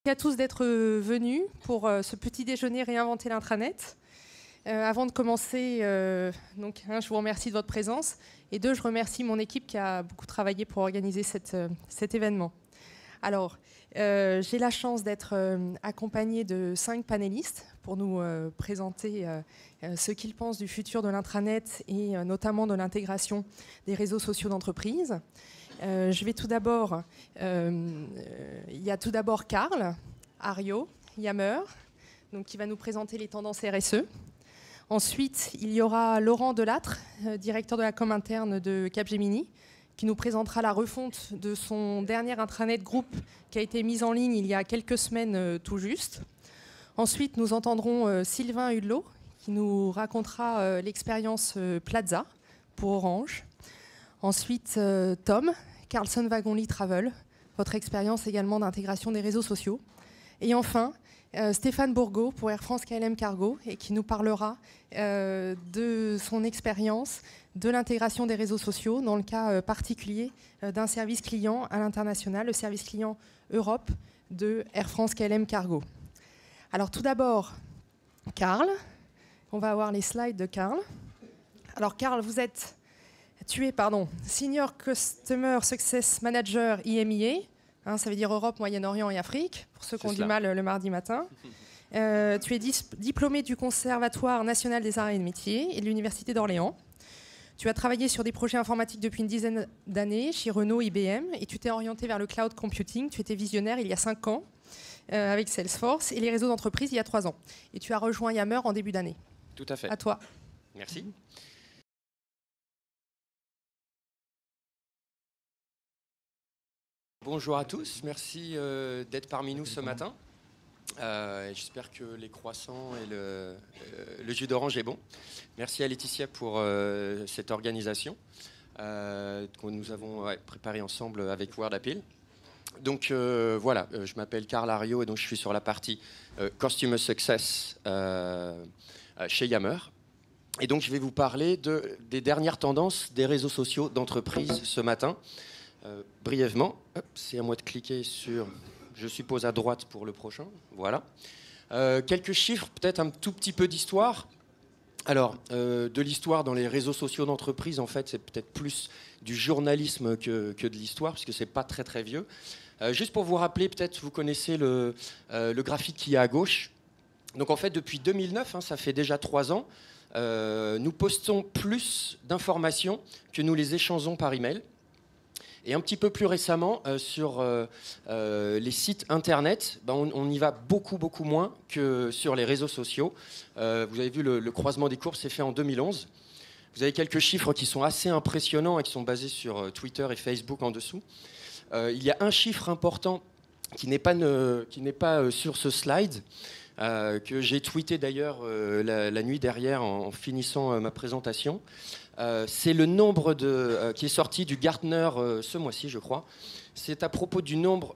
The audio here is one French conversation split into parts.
à tous d'être venus pour ce petit déjeuner Réinventer l'intranet. Avant de commencer, je vous remercie de votre présence. Et deux, je remercie mon équipe qui a beaucoup travaillé pour organiser cet événement. Alors, j'ai la chance d'être accompagnée de 5 panélistes pour nous présenter ce qu'ils pensent du futur de l'intranet et notamment de l'intégration des réseaux sociaux d'entreprise. Il y a tout d'abord Karl Ario Yammer, qui va nous présenter les tendances RSE. Ensuite, il y aura Laurent Delattre, directeur de la com interne de Capgemini, qui nous présentera la refonte de son dernier intranet groupe qui a été mise en ligne il y a quelques semaines tout juste. Ensuite, nous entendrons Sylvain Hulot, qui nous racontera l'expérience Plaza pour Orange. Ensuite, Tom, Carlson Wagonlit Travel, votre expérience également d'intégration des réseaux sociaux. Et enfin, Stéphane Bourgault pour Air France KLM Cargo, et qui nous parlera de son expérience de l'intégration des réseaux sociaux dans le cas particulier d'un service client à l'international, le service client Europe de Air France KLM Cargo. Alors tout d'abord, Karl. On va avoir les slides de Karl. Alors Karl, tu es Senior Customer Success Manager IMEA, ça veut dire Europe, Moyen-Orient et Afrique, pour ceux qui ont du mal le mardi matin. Tu es diplômé du Conservatoire national des arts et des métiers et de l'Université d'Orléans. Tu as travaillé sur des projets informatiques depuis une dizaine d'années chez Renault, IBM, et tu t'es orienté vers le cloud computing. Tu étais visionnaire il y a 5 ans avec Salesforce et les réseaux d'entreprise il y a 3 ans. Et tu as rejoint Yammer en début d'année. Tout à fait. À toi. Merci. Bonjour à tous, merci d'être parmi nous ce matin. J'espère que les croissants et le jus d'orange est bon. Merci à Laetitia pour cette organisation que nous avons préparée ensemble avec WordAppeal. Donc voilà, je m'appelle Karl Ario et donc je suis sur la partie Customer Success chez Yammer. Et donc je vais vous parler des dernières tendances des réseaux sociaux d'entreprise ce matin. Brièvement, c'est à moi de cliquer sur, je suppose à droite pour le prochain, voilà. Quelques chiffres, peut-être un tout petit peu d'histoire. Alors, de l'histoire dans les réseaux sociaux d'entreprise, en fait, c'est peut-être plus du journalisme que de l'histoire, puisque c'est pas très très vieux. Juste pour vous rappeler, peut-être vous connaissez le graphique qui est à gauche. Donc en fait, depuis 2009, ça fait déjà 3 ans, nous postons plus d'informations que nous les échangeons par email. Et un petit peu plus récemment, sur les sites internet, on y va beaucoup moins que sur les réseaux sociaux. Vous avez vu, le croisement des courbes s'est fait en 2011. Vous avez quelques chiffres qui sont assez impressionnants et qui sont basés sur Twitter et Facebook en dessous. Il y a un chiffre important qui n'est pas sur ce slide, que j'ai tweeté d'ailleurs la nuit derrière en finissant ma présentation. C'est le nombre qui est sorti du Gartner ce mois-ci, je crois. C'est à propos du nombre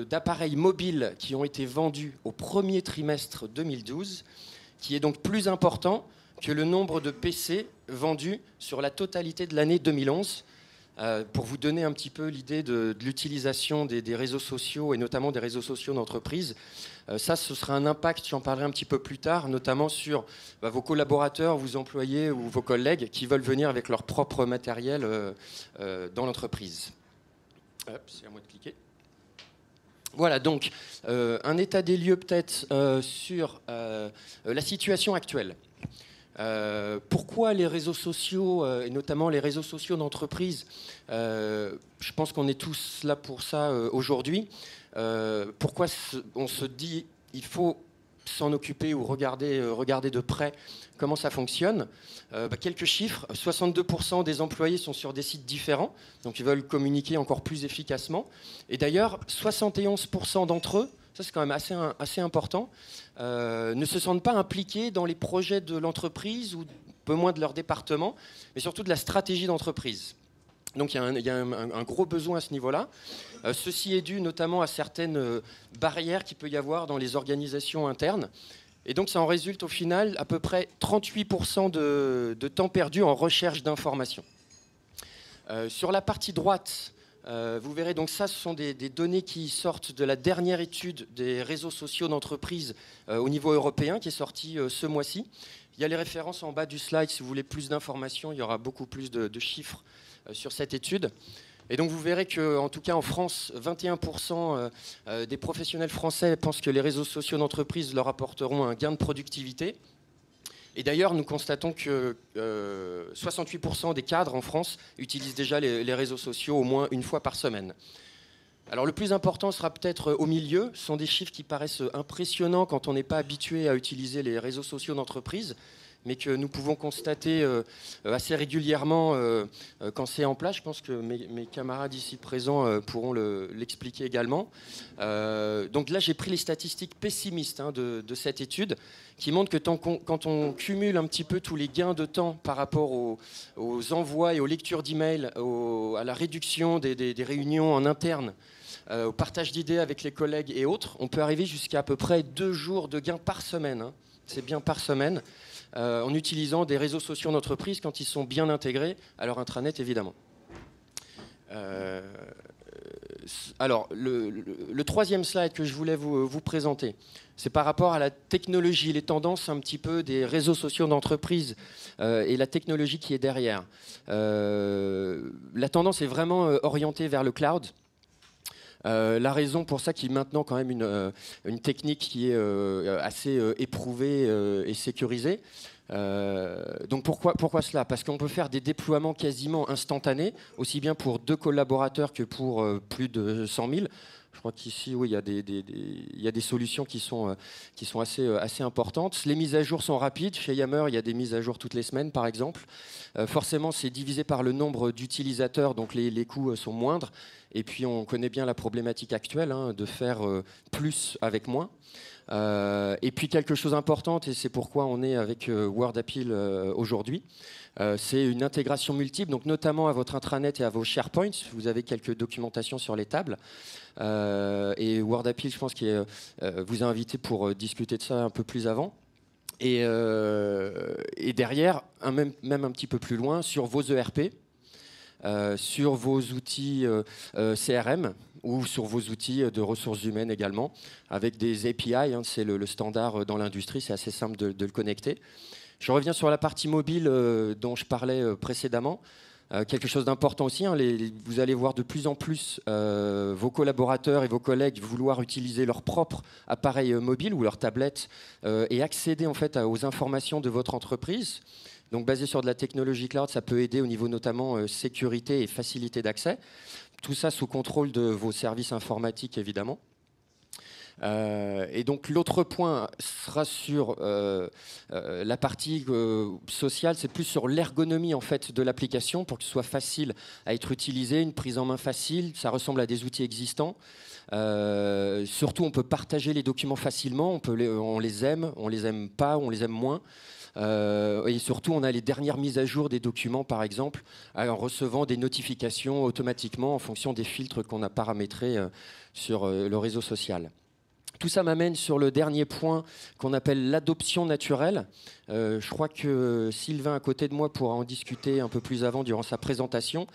d'appareils mobiles qui ont été vendus au premier trimestre 2012, qui est donc plus important que le nombre de PC vendus sur la totalité de l'année 2011. Pour vous donner un petit peu l'idée de l'utilisation des réseaux sociaux et notamment des réseaux sociaux d'entreprise. Ça, ce sera un impact, j'en parlerai un petit peu plus tard, notamment sur vos collaborateurs, vos employés ou vos collègues qui veulent venir avec leur propre matériel dans l'entreprise. C'est à moi de cliquer. Voilà, donc un état des lieux peut-être sur la situation actuelle. Pourquoi les réseaux sociaux, et notamment les réseaux sociaux d'entreprise, je pense qu'on est tous là pour ça aujourd'hui. Pourquoi on se dit il faut s'en occuper ou regarder de près comment ça fonctionne. Quelques chiffres, 62% des employés sont sur des sites différents, donc ils veulent communiquer encore plus efficacement. Et d'ailleurs, 71% d'entre eux, ça c'est quand même assez important, ne se sentent pas impliqués dans les projets de l'entreprise ou un peu moins de leur département, mais surtout de la stratégie d'entreprise. Donc il y a un gros besoin à ce niveau-là. Ceci est dû notamment à certaines barrières qu'il peut y avoir dans les organisations internes. Et donc ça en résulte au final à peu près 38% de temps perdu en recherche d'informations. Sur la partie droite, Vous verrez donc ça, ce sont des données qui sortent de la dernière étude des réseaux sociaux d'entreprise au niveau européen qui est sortie ce mois-ci. Il y a les références en bas du slide. Si vous voulez plus d'informations, il y aura beaucoup plus de chiffres sur cette étude. Et donc vous verrez qu'en tout cas en France, 21% des professionnels français pensent que les réseaux sociaux d'entreprise leur apporteront un gain de productivité. Et d'ailleurs, nous constatons que 68% des cadres en France utilisent déjà les réseaux sociaux au moins une fois par semaine. Alors le plus important sera peut-être au milieu. Ce sont des chiffres qui paraissent impressionnants quand on n'est pas habitué à utiliser les réseaux sociaux d'entreprise, mais que nous pouvons constater assez régulièrement quand c'est en place. Je pense que mes camarades ici présents pourront l'expliquer également. Donc là, j'ai pris les statistiques pessimistes de cette étude qui montrent que quand on cumule un petit peu tous les gains de temps par rapport aux envois et aux lectures d'emails, à la réduction des réunions en interne, au partage d'idées avec les collègues et autres, on peut arriver jusqu'à à peu près 2 jours de gains par semaine. Hein. C'est bien par semaine. En utilisant des réseaux sociaux d'entreprise quand ils sont bien intégrés à leur intranet, évidemment. Alors, le troisième slide que je voulais vous présenter, c'est par rapport à la technologie, les tendances un petit peu des réseaux sociaux d'entreprise et la technologie qui est derrière. La tendance est vraiment orientée vers le cloud. La raison pour ça, qui est maintenant quand même une technique qui est assez éprouvée et sécurisée. Donc pourquoi cela? Parce qu'on peut faire des déploiements quasiment instantanés, aussi bien pour 2 collaborateurs que pour plus de 100 000. Je crois qu'ici, oui, il y a des solutions qui sont assez importantes. Les mises à jour sont rapides. Chez Yammer, il y a des mises à jour toutes les semaines, par exemple. Forcément, c'est divisé par le nombre d'utilisateurs, donc les coûts sont moindres. Et puis, on connaît bien la problématique actuelle de faire plus avec moins. Et puis, quelque chose d'important, et c'est pourquoi on est avec WordAppeal aujourd'hui, c'est une intégration multiple, donc notamment à votre intranet et à vos SharePoints. Vous avez quelques documentations sur les tables. Et WordAppeal, je pense qu'il vous a invité pour discuter de ça un peu plus avant. Et derrière, même un petit peu plus loin, sur vos ERP, sur vos outils CRM ou sur vos outils de ressources humaines également, avec des API, c'est le standard dans l'industrie, c'est assez simple de le connecter. Je reviens sur la partie mobile dont je parlais précédemment. Quelque chose d'important aussi, vous allez voir de plus en plus vos collaborateurs et vos collègues vouloir utiliser leur propre appareil mobile ou leur tablette et accéder en fait aux informations de votre entreprise. Donc basé sur de la technologie cloud, ça peut aider au niveau notamment sécurité et facilité d'accès. Tout ça sous contrôle de vos services informatiques évidemment. Et donc l'autre point sera sur la partie sociale, c'est plus sur l'ergonomie en fait de l'application pour que ce soit facile à être utilisé, une prise en main facile, ça ressemble à des outils existants. Surtout on peut partager les documents facilement, on les aime pas, on les aime moins. Et surtout, on a les dernières mises à jour des documents, par exemple, en recevant des notifications automatiquement en fonction des filtres qu'on a paramétrés sur le réseau social. Tout ça m'amène sur le dernier point qu'on appelle l'adoption naturelle. Je crois que Sylvain, à côté de moi, pourra en discuter un peu plus avant durant sa présentation.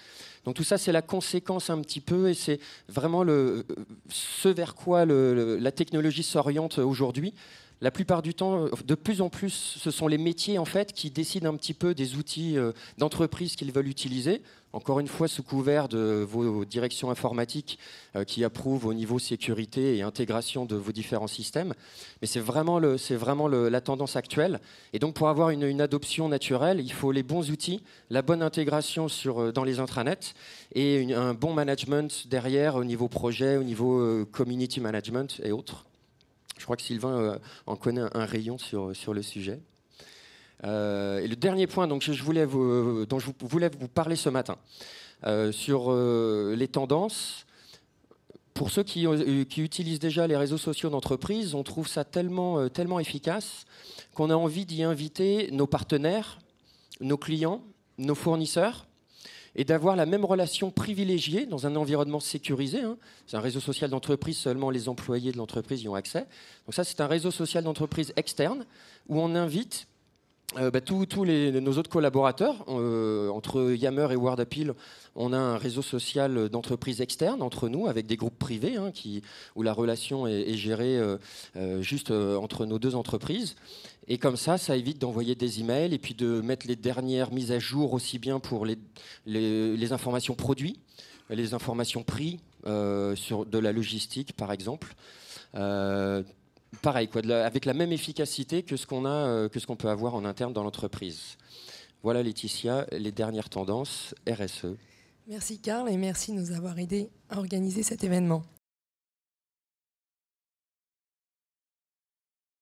Donc tout ça, c'est la conséquence un petit peu et c'est vraiment ce vers quoi la technologie s'oriente aujourd'hui. La plupart du temps, de plus en plus, ce sont les métiers en fait qui décident un petit peu des outils d'entreprise qu'ils veulent utiliser. Encore une fois, sous couvert de vos directions informatiques qui approuvent au niveau sécurité et intégration de vos différents systèmes. Mais c'est vraiment la tendance actuelle. Et donc, pour avoir une adoption naturelle, il faut les bons outils, la bonne intégration dans les intranets et un bon management derrière au niveau projet, au niveau community management et autres. Je crois que Sylvain en connaît un rayon sur le sujet. Et le dernier point dont je voulais vous parler ce matin, sur les tendances. Pour ceux qui utilisent déjà les réseaux sociaux d'entreprise, on trouve ça tellement efficace qu'on a envie d'y inviter nos partenaires, nos clients, nos fournisseurs, et d'avoir la même relation privilégiée dans un environnement sécurisé. C'est un réseau social d'entreprise, seulement les employés de l'entreprise y ont accès. Donc ça, c'est un réseau social d'entreprise externe où on invite Tous nos autres collaborateurs, entre Yammer et WordAppeal, on a un réseau social d'entreprises externes entre nous, avec des groupes privés où la relation est gérée juste entre nos deux entreprises. Et comme ça évite d'envoyer des emails et puis de mettre les dernières mises à jour aussi bien pour les informations produits, les informations prix sur de la logistique par exemple. Pareil, avec la même efficacité que ce qu'on peut avoir en interne dans l'entreprise. Voilà Laetitia, les dernières tendances RSE. Merci Karl et merci de nous avoir aidés à organiser cet événement.